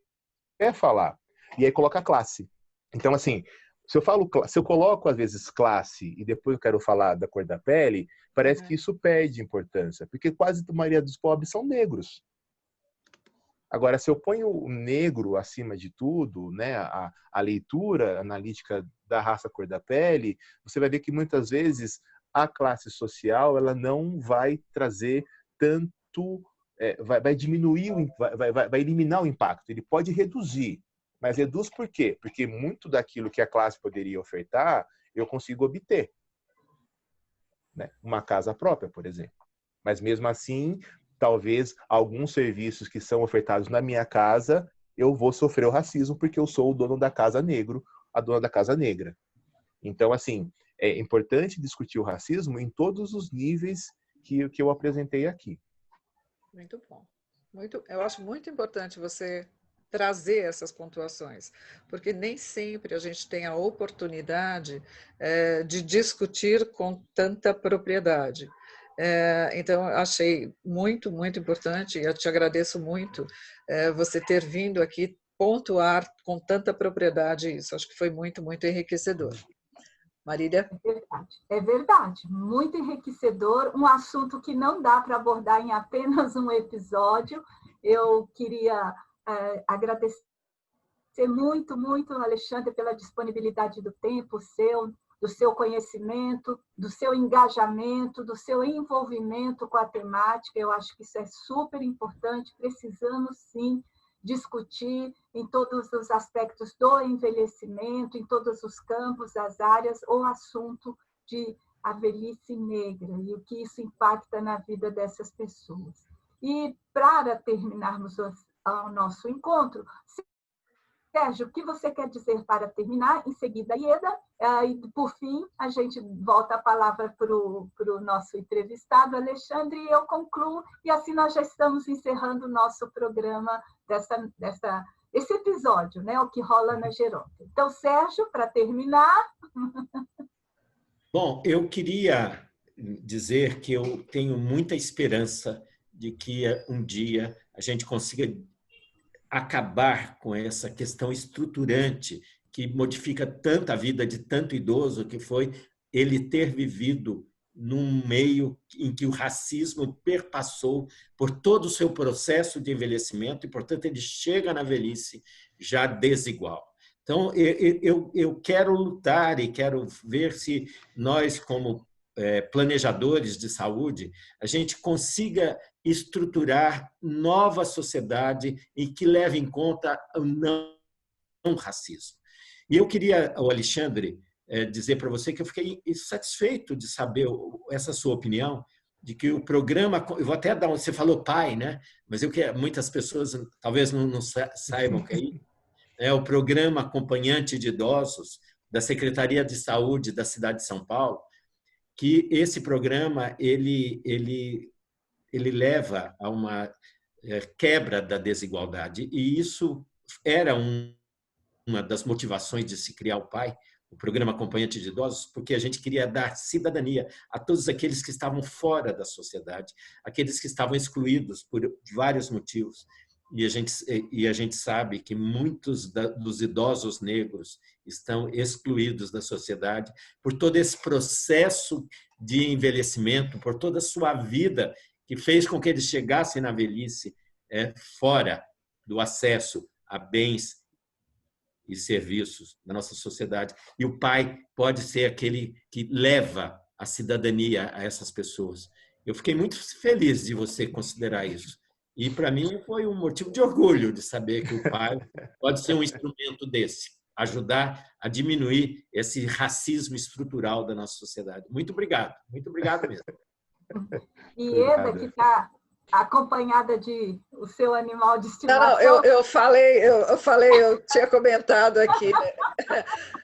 falar. E aí coloca classe. Então, assim, se eu coloco, às vezes, classe e depois eu quero falar da cor da pele, parece que isso perde importância, porque quase a maioria dos pobres são negros. Agora, se eu ponho o negro acima de tudo, né, a leitura analítica da raça, cor da pele, você vai ver que muitas vezes a classe social ela não vai trazer tanto, vai diminuir, vai eliminar o impacto. Ele pode reduzir. Mas reduz por quê? Porque muito daquilo que a classe poderia ofertar, eu consigo obter. Né? Uma casa própria, por exemplo. Mas mesmo assim, talvez alguns serviços que são ofertados na minha casa, eu vou sofrer o racismo porque eu sou o dono da casa negro, a dona da casa negra. Então, assim, é importante discutir o racismo em todos os níveis que eu apresentei aqui. Muito bom. Eu acho muito importante você trazer essas pontuações, porque nem sempre a gente tem a oportunidade de discutir com tanta propriedade. Então, achei muito, muito importante, e eu te agradeço muito você ter vindo aqui pontuar com tanta propriedade isso. Acho que foi muito, muito enriquecedor. Marília? É verdade, muito enriquecedor, um assunto que não dá para abordar em apenas um episódio. Eu queria agradecer muito, muito, Alexandre, pela disponibilidade do tempo seu, do seu conhecimento, do seu engajamento, do seu envolvimento com a temática. Eu acho que isso é super importante, precisamos sim discutir em todos os aspectos do envelhecimento, em todos os campos, as áreas, o assunto de a velhice negra e o que isso impacta na vida dessas pessoas. E para terminarmos o nosso encontro, Sérgio, o que você quer dizer para terminar? Em seguida, Ieda, e por fim, a gente volta a palavra para o nosso entrevistado, Alexandre, e eu concluo, e assim nós já estamos encerrando o nosso programa esse episódio, né, o que rola na Geronto. Então, Sérgio, para terminar... Bom, eu queria dizer que eu tenho muita esperança de que um dia a gente consiga acabar com essa questão estruturante que modifica tanto a vida de tanto idoso, que foi ele ter vivido num meio em que o racismo perpassou por todo o seu processo de envelhecimento e, portanto, ele chega na velhice já desigual. Então, eu quero lutar e quero ver se nós, como planejadores de saúde, a gente consiga estruturar nova sociedade e que leve em conta o não racismo. E eu queria, Alexandre, dizer para você que eu fiquei satisfeito de saber essa sua opinião, de que o programa, eu vou até dar, você falou pai, né? Mas muitas pessoas talvez não saibam que é o programa acompanhante de idosos da Secretaria de Saúde da cidade de São Paulo, que esse programa ele leva a uma quebra da desigualdade. E isso era uma das motivações de se criar o PAI, o Programa Acompanhante de Idosos, porque a gente queria dar cidadania a todos aqueles que estavam fora da sociedade, aqueles que estavam excluídos por vários motivos. E a gente sabe que muitos dos idosos negros estão excluídos da sociedade por todo esse processo de envelhecimento, por toda a sua vida que fez com que eles chegassem na velhice fora do acesso a bens e serviços da nossa sociedade. E o pai pode ser aquele que leva a cidadania a essas pessoas. Eu fiquei muito feliz de você considerar isso. E, para mim, foi um motivo de orgulho de saber que o pai pode ser um instrumento desse, ajudar a diminuir esse racismo estrutural da nossa sociedade. Muito obrigado mesmo. E Eda, que está acompanhada de o seu animal de estimação. Não, eu falei, eu tinha comentado aqui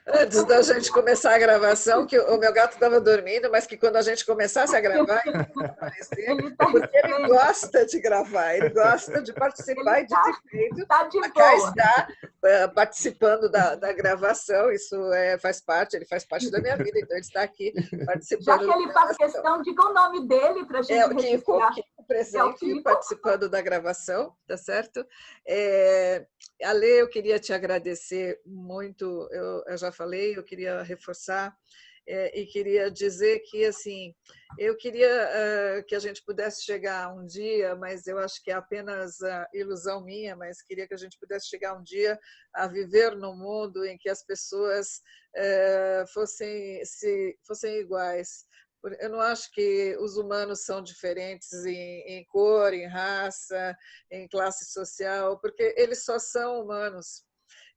antes da gente começar a gravação que o meu gato estava dormindo, mas que quando a gente começasse a gravar, ele ia aparecer, porque ele gosta de gravar, ele gosta de participar e de ter feito. Cá está participando da gravação, isso faz parte, ele faz parte da minha vida, então ele está aqui participando. Já que ele faz questão, diga o nome dele para a gente registrar. Kiko presente, participando da gravação, tá certo? Ale, eu queria te agradecer muito, eu já falei, eu queria reforçar e queria dizer que, assim, eu queria que a gente pudesse chegar um dia, mas eu acho que é apenas ilusão minha, mas queria que a gente pudesse chegar um dia a viver num mundo em que as pessoas fossem iguais. Eu não acho que os humanos são diferentes em cor, em raça, em classe social, porque eles só são humanos.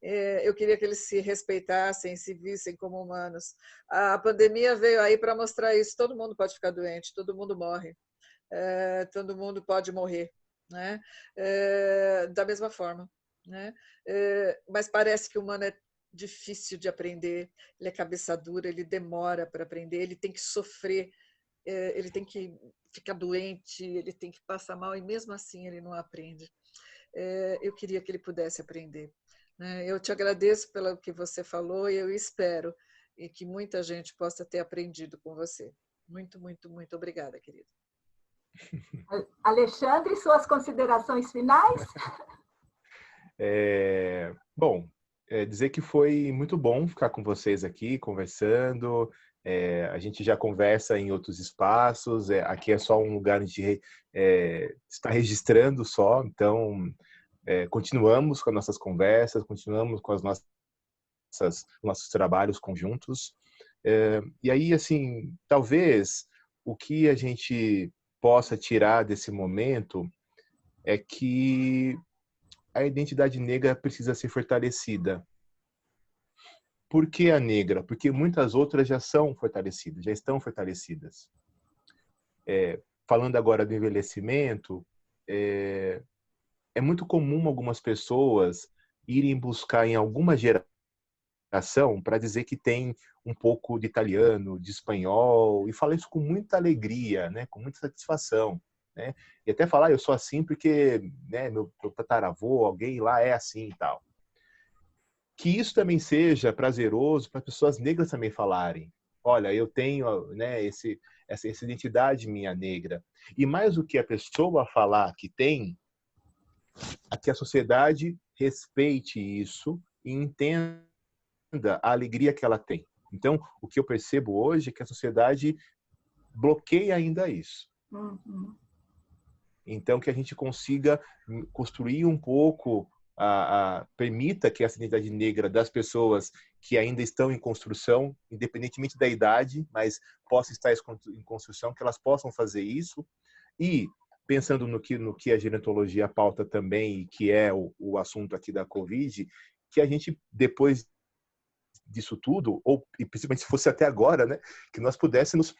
Eu queria que eles se respeitassem, se vissem como humanos. A pandemia veio aí para mostrar isso. Todo mundo pode ficar doente, todo mundo morre, todo mundo pode morrer, né? Da mesma forma, né? Mas parece que o humano é difícil de aprender, ele é cabeça dura, ele demora para aprender, ele tem que sofrer, ele tem que ficar doente, ele tem que passar mal e mesmo assim ele não aprende. Eu queria que ele pudesse aprender, né? Eu te agradeço pelo que você falou e eu espero que muita gente possa ter aprendido com você. Muito, muito, muito obrigada, querida. Alexandre, suas considerações finais? Bom, dizer que foi muito bom ficar com vocês aqui, conversando. A gente já conversa em outros espaços. Aqui é só um lugar onde a gente está registrando só. Então, continuamos com as nossas conversas, continuamos com os nossos trabalhos conjuntos. E aí, assim, talvez o que a gente possa tirar desse momento é que a identidade negra precisa ser fortalecida. Por que a negra? Porque muitas outras já são fortalecidas, já estão fortalecidas. Falando agora do envelhecimento, é muito comum algumas pessoas irem buscar em alguma geração para dizer que tem um pouco de italiano, de espanhol, e fala isso com muita alegria, né? Com muita satisfação. Né? E até falar, eu sou assim porque, né, meu tataravô, alguém lá é assim e tal. Que isso também seja prazeroso para pessoas negras também falarem. Olha, eu tenho, né, essa identidade minha negra. E mais do que a pessoa falar que tem, que a sociedade respeite isso e entenda a alegria que ela tem. Então, o que eu percebo hoje é que a sociedade bloqueia ainda isso. Uhum. Então, que a gente consiga construir um pouco, permita que essa identidade negra das pessoas que ainda estão em construção, independentemente da idade, mas possa estar em construção, que elas possam fazer isso. E, pensando no que a gerontologia pauta também, e que é o assunto aqui da Covid, que a gente, depois disso tudo, e principalmente se fosse até agora, né, que nós pudéssemos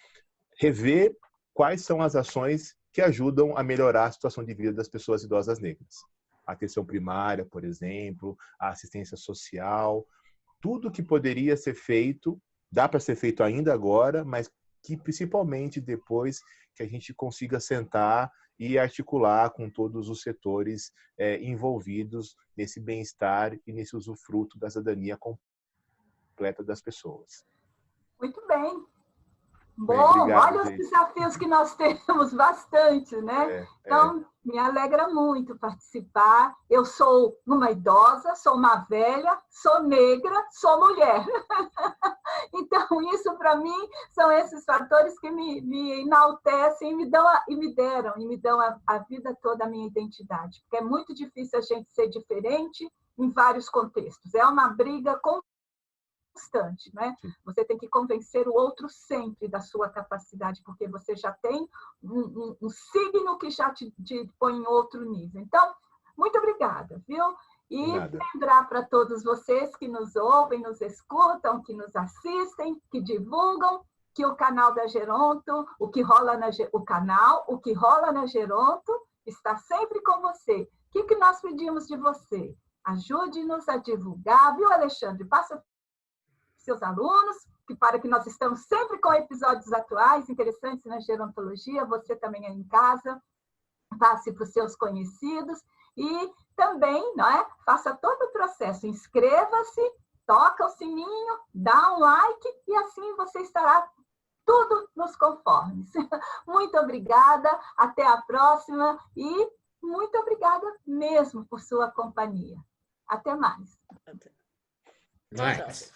rever quais são as ações que ajudam a melhorar a situação de vida das pessoas idosas negras. A atenção primária, por exemplo, a assistência social, tudo que poderia ser feito, dá para ser feito ainda agora, mas que principalmente depois que a gente consiga sentar e articular com todos os setores envolvidos nesse bem-estar e nesse usufruto da cidadania completa das pessoas. Muito bem. Bem, Bom, obrigado, olha os gente. desafios que nós temos, bastante, né? Então, me alegra muito participar. Eu sou uma idosa, sou uma velha, sou negra, sou mulher. Então, isso para mim são esses fatores que me enaltecem e me dão a vida toda a minha identidade. Porque é muito difícil a gente ser diferente em vários contextos. É uma briga constante, né? Você tem que convencer o outro sempre da sua capacidade, porque você já tem um signo que já te põe em outro nível. Então, muito obrigada, viu? E lembrar para todos vocês que nos ouvem, nos escutam, que nos assistem, que divulgam, que o canal da Geronto, o que rola na Geronto, está sempre com você. O que nós pedimos de você? Ajude-nos a divulgar, viu, Alexandre? Passa seus alunos, para que nós estamos sempre com episódios atuais, interessantes na gerontologia, você também aí em casa, passe para os seus conhecidos e também, não é? Faça todo o processo, inscreva-se, toca o sininho, dá um like e assim você estará tudo nos conformes. Muito obrigada, até a próxima e muito obrigada mesmo por sua companhia. Até mais. Mais.